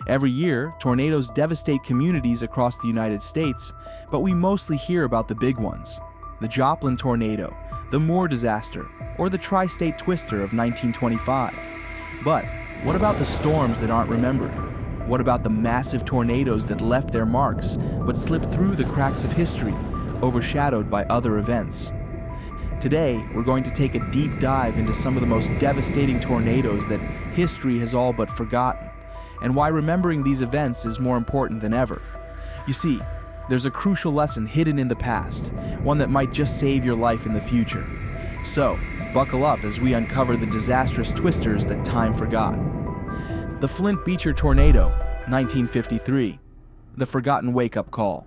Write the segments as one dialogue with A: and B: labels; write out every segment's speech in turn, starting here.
A: Every year, tornadoes devastate communities across the United States, but we mostly hear about the big ones. The Joplin tornado, the Moore disaster, or the Tri-State Twister of 1925. But what about the storms that aren't remembered? What about the massive tornadoes that left their marks, but slipped through the cracks of history, overshadowed by other events? Today, we're going to take a deep dive into some of the most devastating tornadoes that history has all but forgotten, and why remembering these events is more important than ever. You see, there's a crucial lesson hidden in the past, one that might just save your life in the future. So, buckle up as we uncover the disastrous twisters that time forgot. The Flint-Beecher tornado, 1953. The forgotten wake-up call.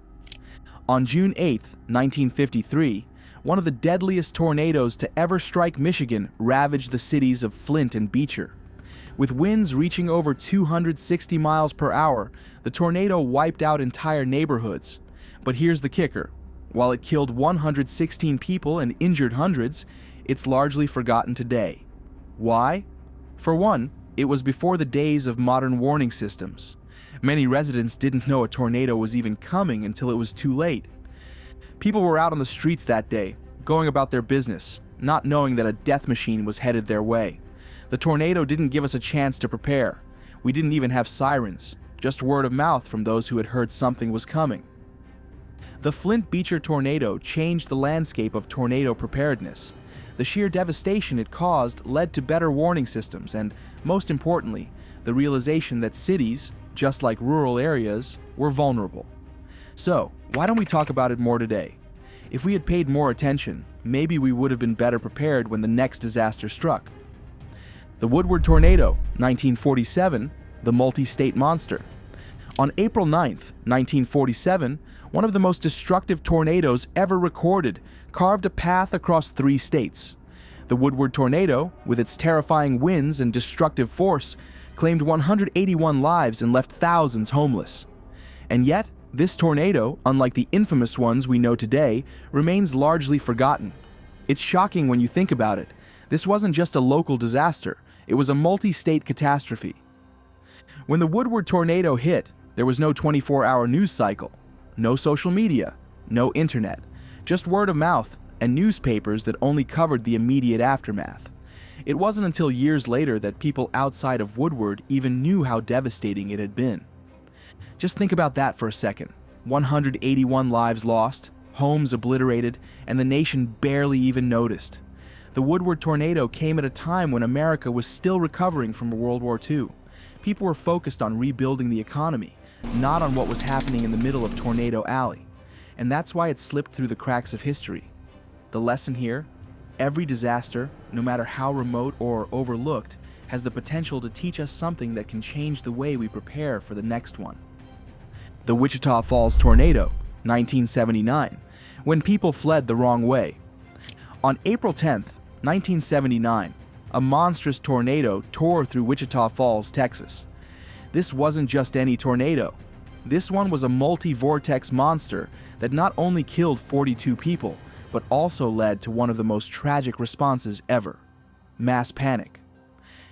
A: On June 8, 1953, one of the deadliest tornadoes to ever strike Michigan ravaged the cities of Flint and Beecher. With winds reaching over 260 miles per hour, the tornado wiped out entire neighborhoods. But here's the kicker. While it killed 116 people and injured hundreds, it's largely forgotten today. Why? For one, it was before the days of modern warning systems. Many residents didn't know a tornado was even coming until it was too late. People were out on the streets that day, going about their business, not knowing that a death machine was headed their way. The tornado didn't give us a chance to prepare. We didn't even have sirens, just word of mouth from those who had heard something was coming. The Flint-Beecher tornado changed the landscape of tornado preparedness. The sheer devastation it caused led to better warning systems and, most importantly, the realization that cities, just like rural areas, were vulnerable. So, why don't we talk about it more today? If we had paid more attention, maybe we would have been better prepared when the next disaster struck. The Woodward tornado, 1947, the multi-state monster. On April 9, 1947, one of the most destructive tornadoes ever recorded carved a path across 3 states. The Woodward tornado, with its terrifying winds and destructive force, claimed 181 lives and left thousands homeless. And yet, this tornado, unlike the infamous ones we know today, remains largely forgotten. It's shocking when you think about it. This wasn't just a local disaster, it was a multi-state catastrophe. When the Woodward tornado hit, there was no 24-hour news cycle, no social media, no internet, just word of mouth and newspapers that only covered the immediate aftermath. It wasn't until years later that people outside of Woodward even knew how devastating it had been. Just think about that for a second. 181 lives lost, homes obliterated, and the nation barely even noticed. The Woodward tornado came at a time when America was still recovering from World War II. People were focused on rebuilding the economy, not on what was happening in the middle of Tornado Alley. And that's why it slipped through the cracks of history. The lesson here: every disaster, no matter how remote or overlooked, has the potential to teach us something that can change the way we prepare for the next one. The Wichita Falls tornado, 1979, when people fled the wrong way. On April 10, 1979, a monstrous tornado tore through Wichita Falls, Texas. This wasn't just any tornado. This one was a multi-vortex monster that not only killed 42 people, but also led to one of the most tragic responses ever: mass panic.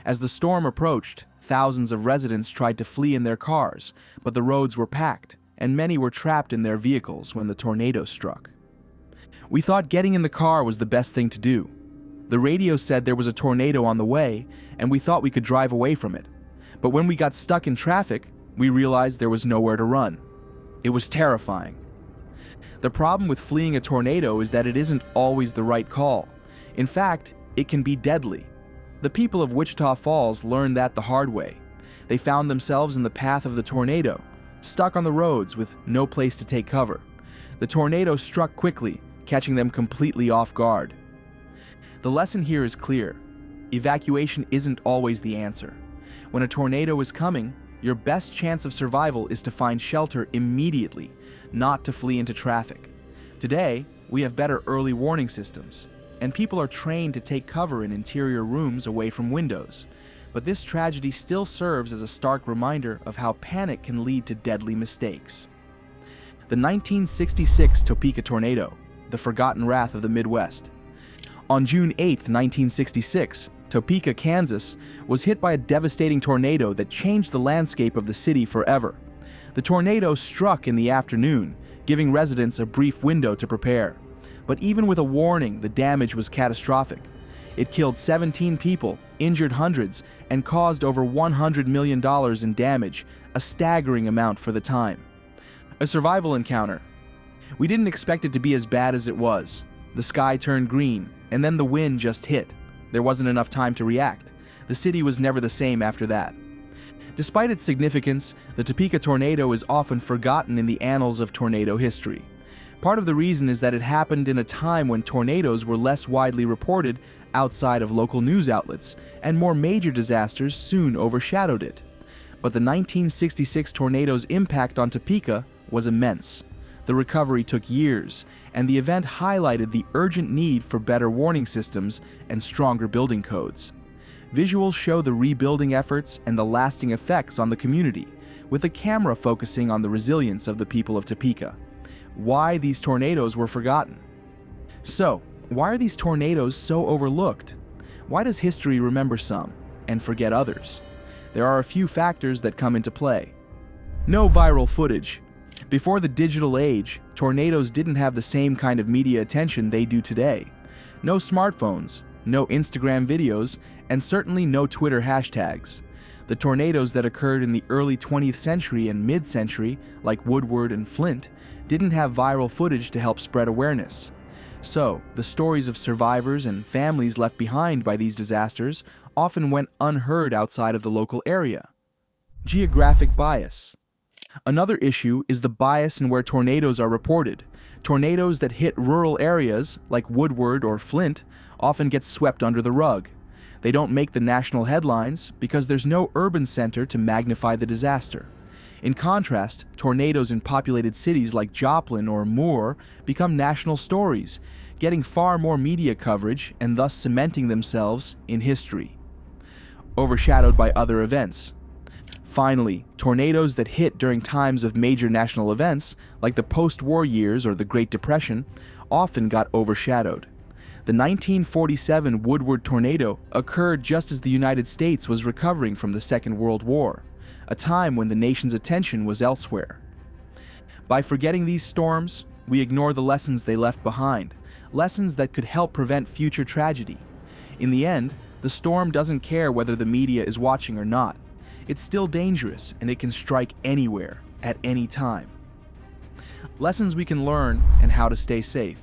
A: As the storm approached, thousands of residents tried to flee in their cars, but the roads were packed, and many were trapped in their vehicles when the tornado struck. We thought getting in the car was the best thing to do. The radio said there was a tornado on the way, and we thought we could drive away from it. But when we got stuck in traffic, we realized there was nowhere to run. It was terrifying. The problem with fleeing a tornado is that it isn't always the right call. In fact, it can be deadly. The people of Wichita Falls learned that the hard way. They found themselves in the path of the tornado, stuck on the roads with no place to take cover. The tornado struck quickly, catching them completely off guard. The lesson here is clear. Evacuation isn't always the answer. When a tornado is coming, your best chance of survival is to find shelter immediately, not to flee into traffic. Today, we have better early warning systems, and people are trained to take cover in interior rooms away from windows. But this tragedy still serves as a stark reminder of how panic can lead to deadly mistakes. The 1966 Topeka tornado, the forgotten wrath of the Midwest. On June 8, 1966, Topeka, Kansas, was hit by a devastating tornado that changed the landscape of the city forever. The tornado struck in the afternoon, giving residents a brief window to prepare. But even with a warning, the damage was catastrophic. It killed 17 people, injured hundreds, and caused over $100 million in damage, a staggering amount for the time. A survival encounter. We didn't expect it to be as bad as it was. The sky turned green, and then the wind just hit. There wasn't enough time to react. The city was never the same after that. Despite its significance, the Topeka tornado is often forgotten in the annals of tornado history. Part of the reason is that it happened in a time when tornadoes were less widely reported outside of local news outlets, and more major disasters soon overshadowed it. But the 1966 tornado's impact on Topeka was immense. The recovery took years, and the event highlighted the urgent need for better warning systems and stronger building codes. Visuals show the rebuilding efforts and the lasting effects on the community, with the camera focusing on the resilience of the people of Topeka. Why these tornadoes were forgotten. So, why are these tornadoes so overlooked? Why does history remember some and forget others? There are a few factors that come into play. No viral footage. Before the digital age, tornadoes didn't have the same kind of media attention they do today. No smartphones, no Instagram videos, and certainly no Twitter hashtags. The tornadoes that occurred in the early 20th century and mid-century, like Woodward and Flint, didn't have viral footage to help spread awareness. So, the stories of survivors and families left behind by these disasters often went unheard outside of the local area. Geographic bias. Another issue is the bias in where tornadoes are reported. Tornadoes that hit rural areas, like Woodward or Flint, often get swept under the rug. They don't make the national headlines because there's no urban center to magnify the disaster. In contrast, tornadoes in populated cities like Joplin or Moore become national stories, getting far more media coverage and thus cementing themselves in history. Overshadowed by other events. Finally, tornadoes that hit during times of major national events, like the post-war years or the Great Depression, often got overshadowed. The 1947 Woodward tornado occurred just as the United States was recovering from the Second World War, a time when the nation's attention was elsewhere. By forgetting these storms, we ignore the lessons they left behind, lessons that could help prevent future tragedy. In the end, the storm doesn't care whether the media is watching or not. It's still dangerous, and it can strike anywhere, at any time. Lessons we can learn and how to stay safe.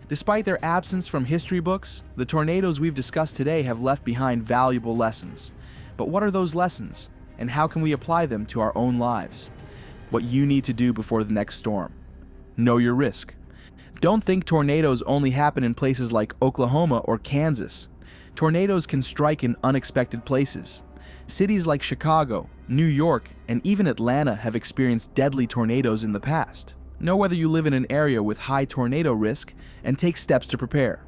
A: Despite their absence from history books, the tornadoes we've discussed today have left behind valuable lessons. But what are those lessons, and how can we apply them to our own lives? What you need to do before the next storm. Know your risk. Don't think tornadoes only happen in places like Oklahoma or Kansas. Tornadoes can strike in unexpected places. Cities like Chicago, New York, and even Atlanta have experienced deadly tornadoes in the past. Know whether you live in an area with high tornado risk and take steps to prepare.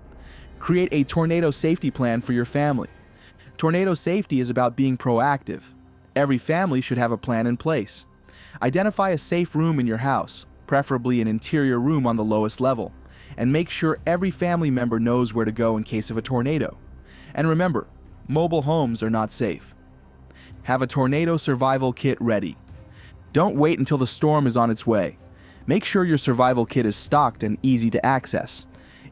A: Create a tornado safety plan for your family. Tornado safety is about being proactive. Every family should have a plan in place. Identify a safe room in your house, preferably an interior room on the lowest level, and make sure every family member knows where to go in case of a tornado. And remember, mobile homes are not safe. Have a tornado survival kit ready. Don't wait until the storm is on its way. Make sure your survival kit is stocked and easy to access.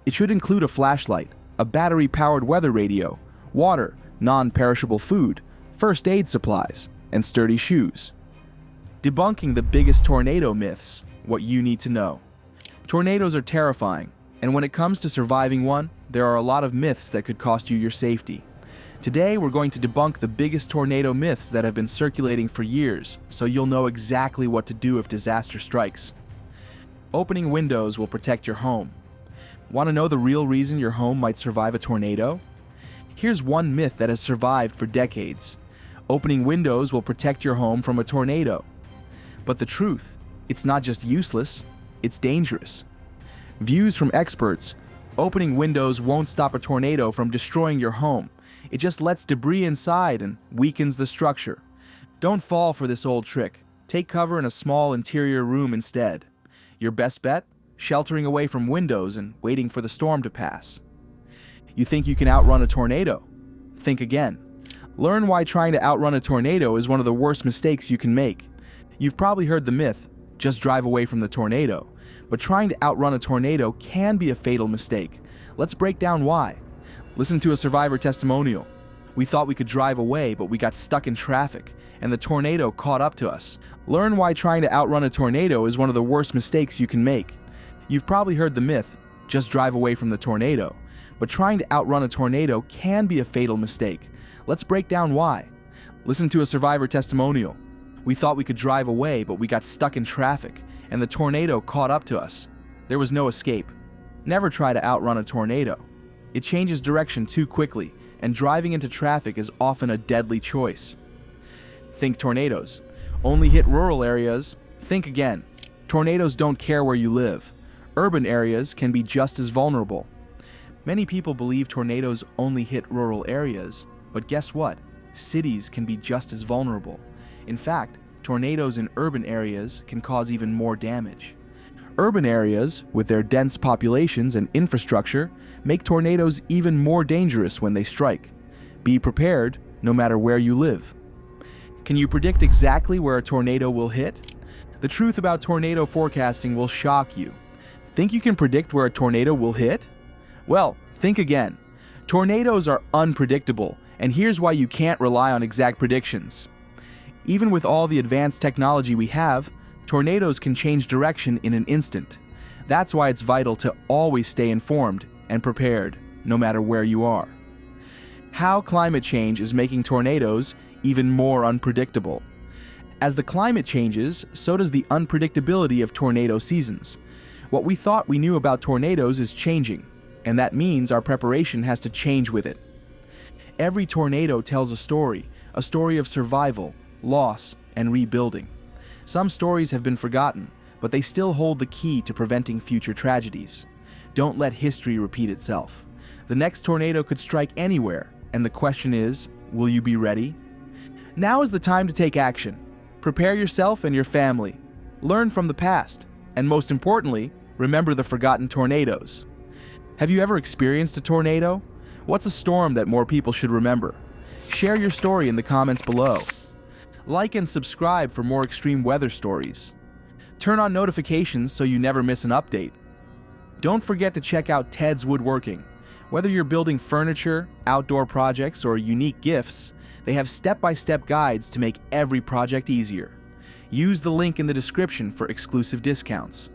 A: It should include a flashlight, a battery-powered weather radio, water, non-perishable food, first aid supplies, and sturdy shoes. Debunking the biggest tornado myths, what you need to know. Tornadoes are terrifying, and when it comes to surviving one, there are a lot of myths that could cost you your safety. Today, we're going to debunk the biggest tornado myths that have been circulating for years, so you'll know exactly what to do if disaster strikes. Opening windows will protect your home. Want to know the real reason your home might survive a tornado? Here's one myth that has survived for decades. Opening windows will protect your home from a tornado. But the truth, it's not just useless, it's dangerous. Views from experts: opening windows won't stop a tornado from destroying your home. It just lets debris inside and weakens the structure. Don't fall for this old trick. Take cover in a small interior room instead. Your best bet? Sheltering away from windows and waiting for the storm to pass. You think you can outrun a tornado? think again. Learn why trying to outrun a tornado is one of the worst mistakes you can make. You've probably heard the myth, just drive away from the tornado. But trying to outrun a tornado can be a fatal mistake. Let's break down why. Listen to a survivor testimonial. We thought we could drive away, but we got stuck in traffic, and the tornado caught up to us. Learn why trying to outrun a tornado is one of the worst mistakes you can make. You've probably heard the myth, just drive away from the tornado. But trying to outrun a tornado can be a fatal mistake. Let's break down why. Listen to a survivor testimonial. We thought we could drive away, but we got stuck in traffic, and the tornado caught up to us. There was no escape. Never try to outrun a tornado. It changes direction too quickly, and driving into traffic is often a deadly choice. Think tornadoes. Only hit rural areas? Think again. Tornadoes don't care where you live. Urban areas can be just as vulnerable. Many people believe tornadoes only hit rural areas, but guess what? Cities can be just as vulnerable. In fact, tornadoes in urban areas can cause even more damage. Urban areas, with their dense populations and infrastructure, make tornadoes even more dangerous when they strike. Be prepared, no matter where you live. Can you predict exactly where a tornado will hit? The truth about tornado forecasting will shock you. Think you can predict where a tornado will hit? Well, think again. Tornadoes are unpredictable, and here's why you can't rely on exact predictions. Even with all the advanced technology we have, tornadoes can change direction in an instant. That's why it's vital to always stay informed and prepared, no matter where you are. How climate change is making tornadoes even more unpredictable. As the climate changes, so does the unpredictability of tornado seasons. What we thought we knew about tornadoes is changing, and that means our preparation has to change with it. Every tornado tells a story of survival, loss, and rebuilding. Some stories have been forgotten, but they still hold the key to preventing future tragedies. Don't let history repeat itself. The next tornado could strike anywhere, and the question is, will you be ready? Now is the time to take action. Prepare yourself and your family. Learn from the past, and most importantly, remember the forgotten tornadoes. Have you ever experienced a tornado? What's a storm that more people should remember? Share your story in the comments below. Like and subscribe for more extreme weather stories. Turn on notifications so you never miss an update. Don't forget to check out Ted's Woodworking. Whether you're building furniture, outdoor projects, or unique gifts, they have step-by-step guides to make every project easier. Use the link in the description for exclusive discounts.